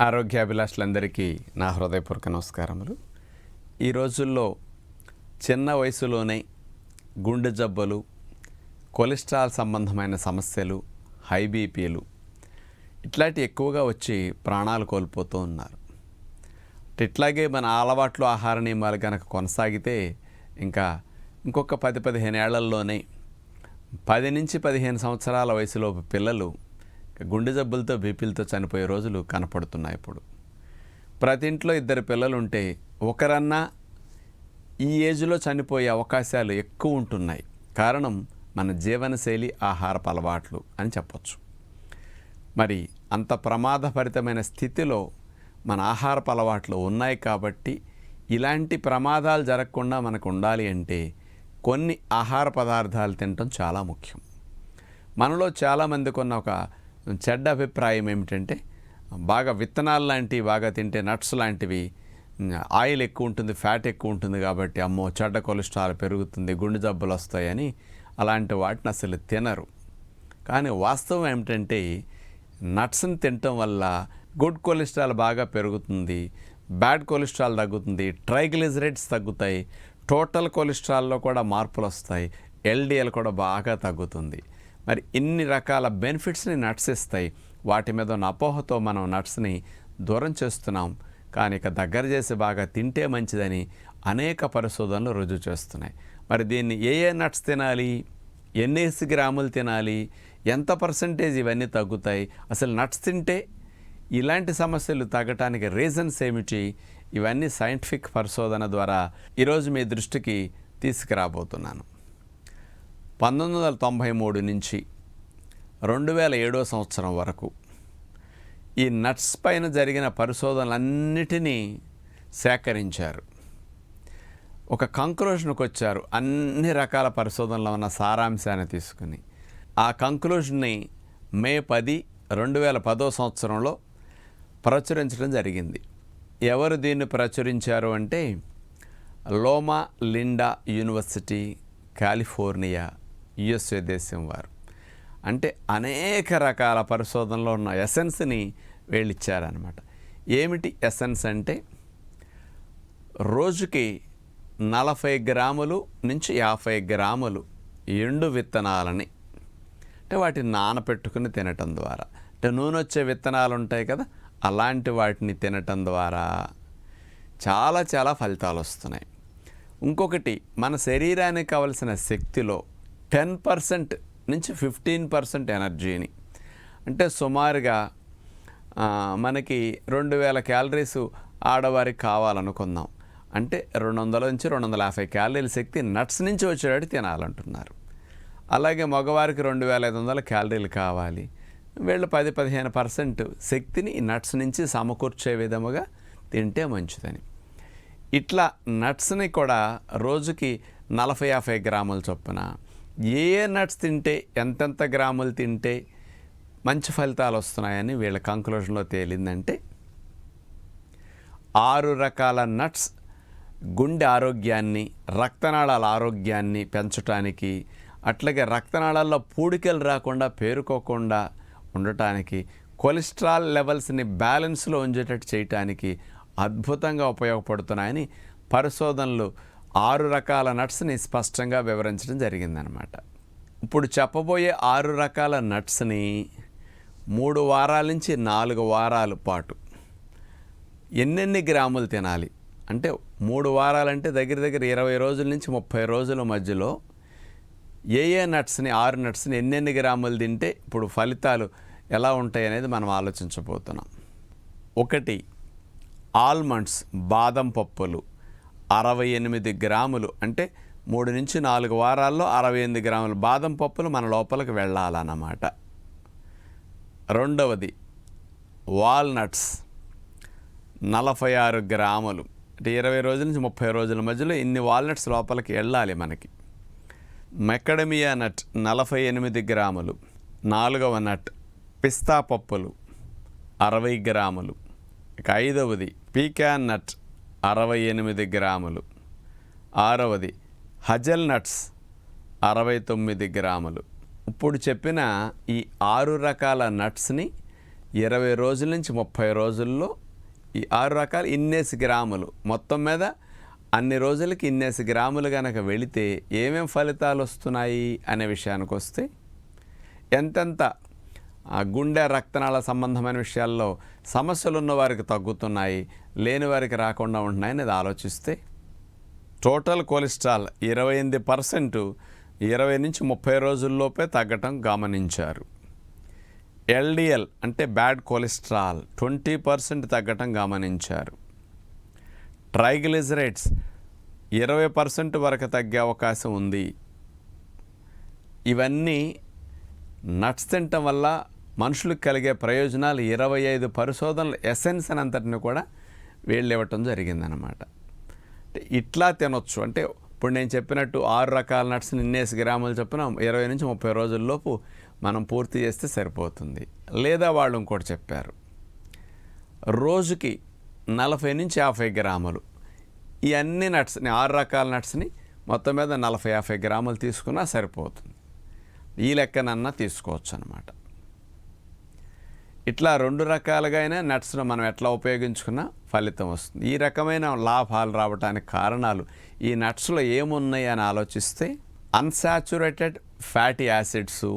ఆరోగ్యాభిలాషులందరికీ నా హృదయపూర్వక నమస్కారములు. ఈ రోజుల్లో చిన్న వయసులోనే గుండె జబ్బులు, కొలెస్ట్రాల్ సంబంధమైన సమస్యలు, హై బీపీలు ఇట్లాంటి ఎక్కువగా వచ్చి ప్రాణాలు కోల్పోతూ ఉన్నారు. ఇట్లాగే మన అలవాట్లు, ఆహార నియమాలు కనుక కొనసాగితే ఇంకొక 10-15 ఏళ్లలోనే 10 నుంచి 15 సంవత్సరాల వయసులోపు పిల్లలు గుండె జబ్బులతో, బీపీలతో చనిపోయే రోజులు కనపడుతున్నాయి. ఇప్పుడు ప్రతి ఇంట్లో 2 పిల్లలు ఉంటే ఒకరన్నా ఈ ఏజ్లో చనిపోయే అవకాశాలు ఎక్కువ ఉంటున్నాయి. కారణం మన జీవనశైలి, ఆహారపు అలవాట్లు అని చెప్పొచ్చు. మరి అంత ప్రమాదభరితమైన స్థితిలో మన ఆహారపు అలవాట్లు ఉన్నాయి కాబట్టి ఇలాంటి ప్రమాదాలు జరగకుండా మనకు ఉండాలి అంటే కొన్ని ఆహార పదార్థాలు తినటం చాలా ముఖ్యం. మనలో చాలామందికి ఉన్న ఒక చెడ్డ అభిప్రాయం ఏమిటంటే, బాగా విత్తనాలు లాంటివి బాగా తింటే, నట్స్ లాంటివి ఆయిల్ ఎక్కువ ఉంటుంది, ఫ్యాట్ ఎక్కువ ఉంటుంది కాబట్టి అమ్మో చెడ్డ కొలెస్ట్రాల్ పెరుగుతుంది, గుండె జబ్బులు వస్తాయని అలాంటి వాటిని అసలు తినరు. కానీ వాస్తవం ఏమిటంటే నట్స్ని తినటం వల్ల గుడ్ కొలెస్ట్రాల్ బాగా పెరుగుతుంది, బ్యాడ్ కొలెస్ట్రాల్ తగ్గుతుంది, ట్రైగ్లిజరైడ్స్ తగ్గుతాయి, టోటల్ కొలెస్ట్రాల్లో కూడా మార్పులు వస్తాయి, ఎల్డిఎల్ కూడా బాగా తగ్గుతుంది. మరి ఇన్ని రకాల బెనిఫిట్స్ని నట్స్ ఇస్తాయి. వాటి మీద ఉన్న అపోహతో మనం నట్స్ని దూరం చేస్తున్నాం. కానీ దగ్గర చేసి బాగా తింటే మంచిదని అనేక పరిశోధనలు రుజువు చేస్తున్నాయి. మరి దీన్ని ఏ నట్స్ తినాలి, ఎన్నేసి గ్రాములు తినాలి, ఎంత పర్సంటేజ్ ఇవన్నీ తగ్గుతాయి, అసలు నట్స్ తింటే ఇలాంటి సమస్యలు తగ్గటానికి రీజన్స్ ఏమిటి, ఇవన్నీ సైంటిఫిక్ పరిశోధన ద్వారా ఈరోజు మీ దృష్టికి తీసుకురాబోతున్నాను. 1993 నుంచి 2007 సంవత్సరం వరకు ఈ నట్స్ పైన జరిగిన పరిశోధనలన్నిటినీ సేకరించారు. ఒక కంక్లూషన్కి వచ్చారు. అన్ని రకాల పరిశోధనలో ఉన్న సారాంశాన్ని తీసుకుని ఆ కంక్లూషన్ని మే 10, 2010 సంవత్సరంలో ప్రచురించడం జరిగింది. ఎవరు దీన్ని ప్రచురించారు అంటే Loma Linda university, California, USA దేశం వారు. అంటే అనేక రకాల పరిశోధనలో ఉన్న ఎసెన్స్ని వీళ్ళు ఇచ్చారనమాట. ఏమిటి ఎసెన్స్ అంటే, రోజుకి 40 గ్రాములు నుంచి 50 గ్రాములు ఎండు విత్తనాలని, అంటే వాటిని నానపెట్టుకుని తినటం ద్వారా, అంటే నూనె వచ్చే విత్తనాలు ఉంటాయి కదా, అలాంటి వాటిని తినటం ద్వారా చాలా చాలా ఫలితాలు వస్తున్నాయి. ఇంకొకటి, మన శరీరానికి కావలసిన శక్తిలో 10% నుంచి 15% ఎనర్జీని, అంటే సుమారుగా మనకి 2000 క్యాలరీస్ ఆడవారికి కావాలనుకుందాం, అంటే 200 నుంచి 250 క్యాలరీల శక్తి నట్స్ నుంచి వచ్చేటట్టు తినాలంటున్నారు. అలాగే మగవారికి 2500 క్యాలరీలు కావాలి, వీళ్ళు 10-15% శక్తిని నట్స్ నుంచి సమకూర్చే విధముగా తింటే మంచిదని. ఇట్లా నట్స్ని కూడా రోజుకి 40-50 గ్రాముల చొప్పున ఏ నట్స్ తింటే, ఎంతెంత గ్రాములు తింటే మంచి ఫలితాలు వస్తున్నాయని వీళ్ళ కంక్లూషన్లో తేలిందంటే, 6 రకాల నట్స్ గుండె ఆరోగ్యాన్ని, రక్తనాళాల ఆరోగ్యాన్ని పెంచడానికి, అట్లాగే రక్తనాళాల్లో పూడికలు రాకుండా, పేరుకోకుండా ఉండటానికి, కొలెస్ట్రాల్ లెవెల్స్ని బ్యాలెన్స్లో ఉంచేటట్టు చేయటానికి అద్భుతంగా ఉపయోగపడుతున్నాయని పరిశోధనలు 6 రకాల నట్స్ని స్పష్టంగా వివరించడం జరిగిందనమాట. ఇప్పుడు చెప్పబోయే 6 రకాల నట్స్ని 3 వారాల నుంచి 4 వారాల పాటు ఎన్నెన్ని గ్రాములు తినాలి అంటే, 3 వారాలంటే దగ్గర 20 రోజుల నుంచి 30 రోజుల మధ్యలో ఏ నట్స్ని, 6 నట్స్ని ఎన్నెన్ని గ్రాములు తింటే ఇప్పుడు ఫలితాలు ఎలా ఉంటాయి అనేది మనం ఆలోచించబోతున్నాం. 1, ఆల్మండ్స్, బాదం పప్పులు 68 గ్రాములు, అంటే 3 నుంచి 4 వారాల్లో 68 గ్రాములు బాదం పప్పులు మన లోపలికి వెళ్ళాలన్నమాట. 2, వాల్నట్స్ 46 గ్రాములు, అంటే 20 రోజుల నుంచి 30 రోజుల మధ్యలో ఇన్ని వాల్నట్స్ లోపలికి వెళ్ళాలి మనకి. మెకడమియా నట్ 48 గ్రాములు. 4వ నట్ పిస్తా పప్పులు 60 గ్రాములు. ఇక 5వది పీకాన్ నట్ 68 గ్రాములు. 6వది హజల్ నట్స్ 69 గ్రాములు. ఇప్పుడు చెప్పిన ఈ 6 రకాల నట్స్ని 20 రోజుల నుంచి 30 రోజుల్లో ఈ 6 రకాలు ఇన్నేసి గ్రాములు మొత్తం మీద అన్ని రోజులకి ఇన్నేసి గ్రాములు కనుక వెళితే ఏమేం ఫలితాలు వస్తున్నాయి అనే విషయానికి వస్తే ఎంతెంత గుండె రక్తనాళ సంబంధమైన విషయాల్లో సమస్యలు ఉన్న వారికి తగ్గుతున్నాయి, లేని వారికి రాకుండా ఉంటున్నాయి అనేది ఆలోచిస్తే టోటల్ కొలెస్ట్రాల్ 28% 20 నుంచి 30 రోజుల్లోపే తగ్గటం గమనించారు. ఎల్డిఎల్ అంటే బ్యాడ్ కొలెస్ట్రాల్ 20% తగ్గటం గమనించారు. ట్రైగ్లిజరైడ్స్ 20% వరకు తగ్గే అవకాశం ఉంది. ఇవన్నీ నట్స్ తినటం వల్ల మనుషులకు కలిగే ప్రయోజనాలు 25 పరిశోధనలు ఎసెన్స్ అంతటిని కూడా వీళ్ళు ఇవ్వటం జరిగిందనమాట. ఇట్లా తినొచ్చు అంటే ఇప్పుడు నేను చెప్పినట్టు 6 రకాల నట్స్ని ఇన్నేసి గ్రాములు చొప్పున 20 నుంచి 30 రోజుల్లోపు మనం పూర్తి చేస్తే సరిపోతుంది. లేదా వాళ్ళు ఇంకోటి చెప్పారు, రోజుకి 40 నుంచి 50 గ్రాములు ఈ అన్ని నట్స్ని 6 రకాల నట్స్ని మొత్తం మీద 40-50 గ్రాములు తీసుకున్నా సరిపోతుంది. ఈ లెక్కనన్నా తీసుకోవచ్చు అన్నమాట. ఇట్లా 2 రకాలుగా అయినా నట్స్ను మనం ఎట్లా ఉపయోగించుకున్నా ఫలితం వస్తుంది. ఈ రకమైన లాభాలు రావడానికి కారణాలు ఈ నట్స్లో ఏమున్నాయి అని ఆలోచిస్తే అన్సాచురేటెడ్ ఫ్యాటీ యాసిడ్స్,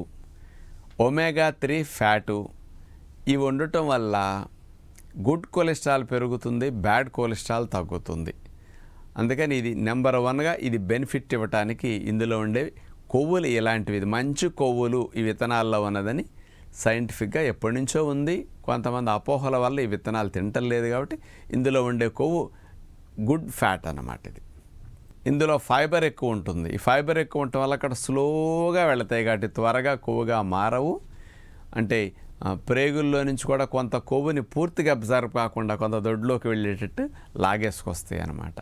ఒమేగా-3 ఫ్యాటు ఇవి ఉండటం వల్ల గుడ్ కొలెస్ట్రాల్ పెరుగుతుంది, బ్యాడ్ కొలెస్ట్రాల్ తగ్గుతుంది. అందుకని ఇది నెంబర్ 1గా ఇది బెనిఫిట్ ఇవ్వటానికి ఇందులో ఉండే కొవ్వులు ఇలాంటివి, ఇది మంచి కొవ్వులు ఈ విత్తనాల్లో ఉన్నదని సైంటిఫిక్గా ఎప్పటి నుంచో ఉంది. కొంతమంది అపోహల వల్ల ఈ విత్తనాలు తింటం లేదు కాబట్టి ఇందులో ఉండే కొవ్వు గుడ్ ఫ్యాట్ అన్నమాట. ఇది ఇందులో ఫైబర్ ఎక్కువ ఉంటుంది. ఈ ఫైబర్ ఎక్కువ ఉండటం వల్ల అక్కడ స్లోగా వెళతాయి కాబట్టి త్వరగా కొవ్వుగా మారవు. అంటే ప్రేగుల్లో నుంచి కూడా కొంత కొవ్వుని పూర్తిగా అబ్జర్వ్ కాకుండా కొంత దొడ్లోకి వెళ్ళేటట్టు లాగేసుకొస్తాయి అన్నమాట.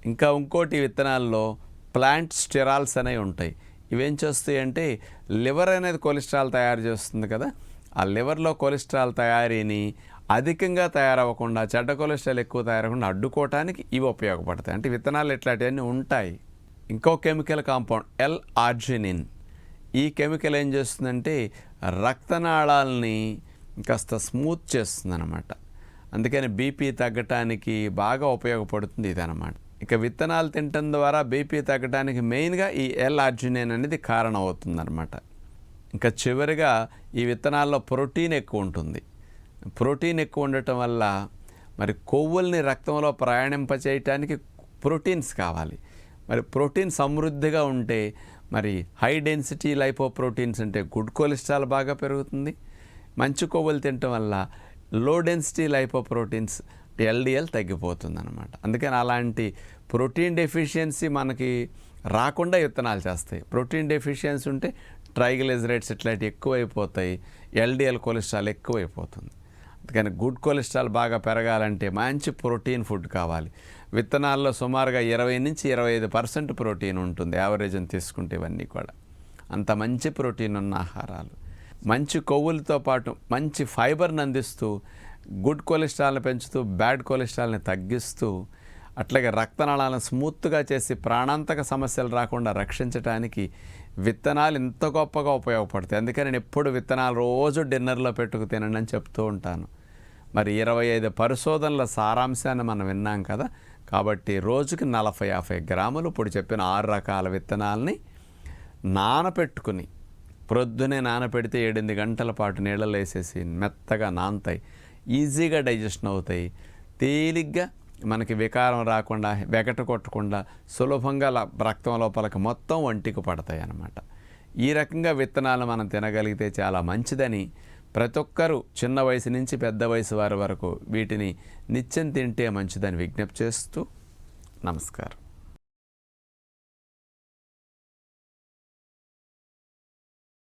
ఇంకా ఇంకోటి విత్తనాల్లో ప్లాంట్ స్టెరాల్స్ అనేవి ఉంటాయి. ఇవేం చేస్తాయి అంటే లివర్ అనేది కొలెస్ట్రాల్ తయారు చేస్తుంది కదా, ఆ లివర్లో కొలెస్ట్రాల్ తయారీని అధికంగా తయారవ్వకుండా, చెడ్డ కొలెస్ట్రాల్ ఎక్కువ తయారవకుండా అడ్డుకోవటానికి ఇవి ఉపయోగపడతాయి. అంటే విత్తనాలు ఇట్లాంటివన్నీ ఉంటాయి. ఇంకో కెమికల్ కాంపౌండ్ ఎల్-ఆర్జినిన్, ఈ కెమికల్ ఏం చేస్తుందంటే రక్తనాళాలని కాస్త స్మూత్ చేస్తుంది అన్నమాట. అందుకని బీపీ తగ్గటానికి బాగా ఉపయోగపడుతుంది ఇదన్నమాట. ఇక విత్తనాలు తినటం ద్వారా బీపీ తగ్గడానికి మెయిన్గా ఈ ఎల్-ఆర్జినిన్ అనేది కారణం అవుతుందన్నమాట. ఇంకా చివరిగా ఈ విత్తనాల్లో ప్రోటీన్ ఎక్కువ ఉంటుంది. ప్రోటీన్ ఎక్కువ ఉండటం వల్ల మరి కొవ్వుల్ని రక్తంలో ప్రయాణింపచేయటానికి ప్రోటీన్స్ కావాలి. మరి ప్రోటీన్ సమృద్ధిగా ఉంటే మరి హై డెన్సిటీ లైపోప్రోటీన్స్ అంటే గుడ్ కొలెస్ట్రాల్ బాగా పెరుగుతుంది. మంచి కొవ్వులు తినటం వల్ల లో డెన్సిటీ లైపోప్రోటీన్స్ ఎల్డిఎల్ తగ్గిపోతుంది అన్నమాట. అందుకని అలాంటి ప్రోటీన్ డెఫిషియన్సీ మనకి రాకుండా విత్తనాలు చేస్తాయి. ప్రోటీన్ డెఫిషియన్సీ ఉంటే ట్రైగ్లిజరైడ్స్ ఇట్లాంటివి ఎక్కువైపోతాయి, ఎల్డిఎల్ కొలెస్ట్రాల్ ఎక్కువైపోతుంది. అందుకని గుడ్ కొలెస్ట్రాల్ బాగా పెరగాలంటే మంచి ప్రోటీన్ ఫుడ్ కావాలి. విత్తనాల్లో సుమారుగా 20 నుంచి 25% ప్రోటీన్ ఉంటుంది యావరేజ్ని తీసుకుంటే. ఇవన్నీ కూడా అంత మంచి ప్రోటీన్ ఉన్న ఆహారాలు. మంచి కొవ్వులతో పాటు మంచి ఫైబర్ని అందిస్తూ గుడ్ కొలెస్ట్రాల్ని పెంచుతూ బ్యాడ్ కొలెస్ట్రాల్ని తగ్గిస్తూ అట్లాగే రక్తనాళాలను స్మూత్గా చేసి ప్రాణాంతక సమస్యలు రాకుండా రక్షించడానికి విత్తనాలు ఇంత గొప్పగా ఉపయోగపడతాయి. అందుకని నేను ఎప్పుడు విత్తనాలు రోజు డిన్నర్లో పెట్టుకు తినండి అని చెప్తూ ఉంటాను. మరి 25 పరిశోధనల సారాంశాన్ని మనం విన్నాం కదా, కాబట్టి రోజుకి 40-50 గ్రాములు ఇప్పుడు చెప్పిన 6 రకాల విత్తనాలని నానపెట్టుకుని ప్రొద్దునే నానపెడితే 7-8 గంటల పాటు నీళ్ళలో వేసేసి మెత్తగా నానతాయి, ఈజీగా డైజెషన్ అవుతాయి, తేలిగ్గా మనకి వికారం రాకుండా వెగట కొట్టకుండా సులభంగా రక్తం లోపలికి మొత్తం ఒంటికి పడతాయి అన్నమాట. ఈ రకంగా విత్తనాలు మనం తినగలిగితే చాలా మంచిదని ప్రతి ఒక్కరూ చిన్న వయసు నుంచి పెద్ద వయసు వారి వరకు వీటిని నిత్యం తింటే మంచిదని విజ్ఞప్తి చేస్తూ నమస్కారం.